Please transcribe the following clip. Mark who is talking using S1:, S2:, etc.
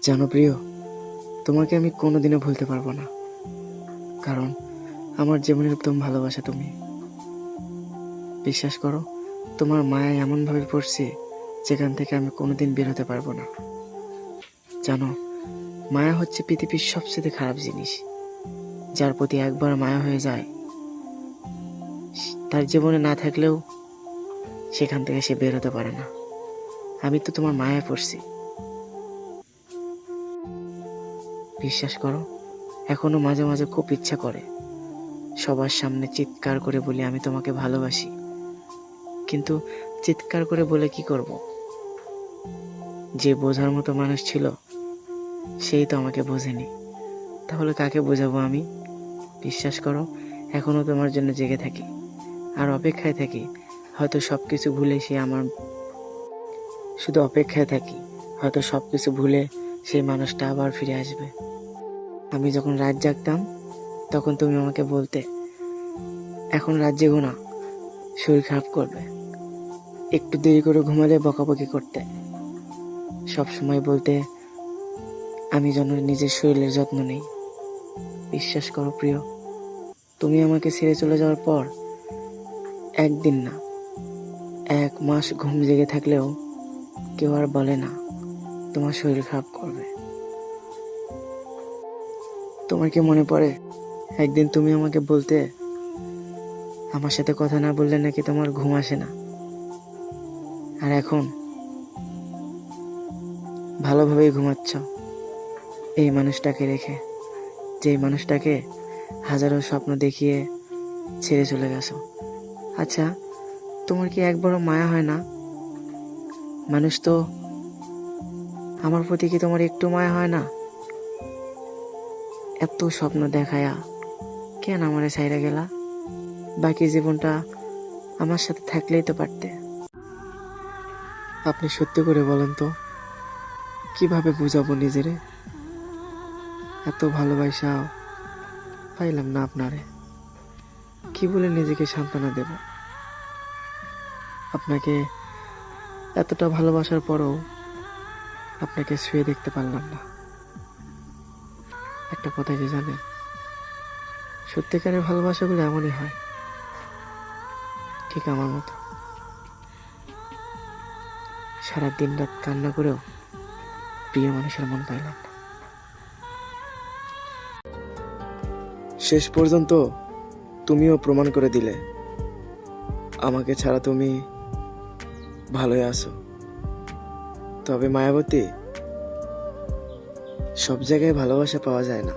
S1: জানো প্রিয়, তোমাকে আমি কোনোদিনও ভুলতে পারবো না, কারণ আমার জীবনের প্রথম ভালোবাসা তুমি। বিশ্বাস করো, তোমার মায়ায় এমনভাবে পড়ছি যেখান থেকে আমি কোনোদিন বের হতে পারবো না। জানো, মায়া হচ্ছে পৃথিবীর সবচেয়ে খারাপ জিনিস। যার প্রতি একবার মায়া হয়ে যায়, তার জীবনে না থাকলেও সেখান থেকে সে বের হতে পারে না। আমি তো তোমার মায়ায় পড়ছি। বিশ্বাস করো, এখনো মাঝে মাঝে খুব ইচ্ছা করে সবার সামনে চিৎকার করে বলি আমি তোমাকে ভালোবাসি, কিন্তু চিৎকার করে বলে কি করব? যে বোঝার মতো মানুষ ছিল সেই তো আমাকে বোঝেনি, তাহলে কাকে বোঝাবো আমি? বিশ্বাস করো, এখনো তোমার জন্য জেগে থাকি আর অপেক্ষায় থাকি। হয়তো সব কিছু ভুলে সে আমার শুধু অপেক্ষায় থাকি, হয়তো সব কিছু ভুলে সেই মানুষটা আবার ফিরে আসবে। আমি যখন রাত জাগতাম তখন তুমি আমাকে বলতে, এখন রাত জেগো না, শরীর খারাপ করবে। একটু দেরি করে ঘুমালে বকাবকি করতে। সব সময় বলতে আমি যেন নিজের শরীরের যত্ন নেই। বিশ্বাস করো প্রিয়, তুমি আমাকে ছেড়ে চলে যাওয়ার পর একদিন না, 1 মাস ঘুম জেগে থাকলেও কেউ আর বলে না তোমার শরীর খারাপ করবে। তোমার কি মনে পড়ে একদিন তুমি আমাকে বলতে, আমার সাথে কথা না বললে নাকি তোমার ঘুম আসে না? আর এখন ভালোভাবেই ঘুমাচ্ছ এই মানুষটাকে রেখে, যেই মানুষটাকে হাজারো স্বপ্ন দেখিয়ে ছেড়ে চলে গেছো। আচ্ছা, তোমার কি একবারও মায়া হয় না? মানুষ তো, আমার প্রতি কি তোমার একটু মায়া হয় না? এত স্বপ্ন দেখায়া কেন আমারে ছাইরা গেলা? বাকি জীবনটা আমার সাথে থাকলেই তো পারতে। আপনি সত্যি করে বলেন তো, কিভাবে বুঝাবো নিজেরে? এত ভালোবাসাও পাইলাম না আপনারে, কি বলে নিজেকে সান্ত্বনা দেব? আপনাকে এতটা ভালোবাসার পরও আপনাকে ছুঁয়ে দেখতে পারলাম না। একটা কথা কি জানেন, সত্যিকারের ভালোবাসাগুলো এমনই হয়, ঠিক আমার মতো। সারা দিন রাত কান্না করেও প্রিয় মানুষের মন পাইলাম না। শেষ পর্যন্ত তুমিও প্রমাণ করে দিলে আমাকে ছাড়া তুমি ভালোই আছো। তবে মায়াবতী, সব জায়গায় ভালোবাসা পাওয়া যায় না।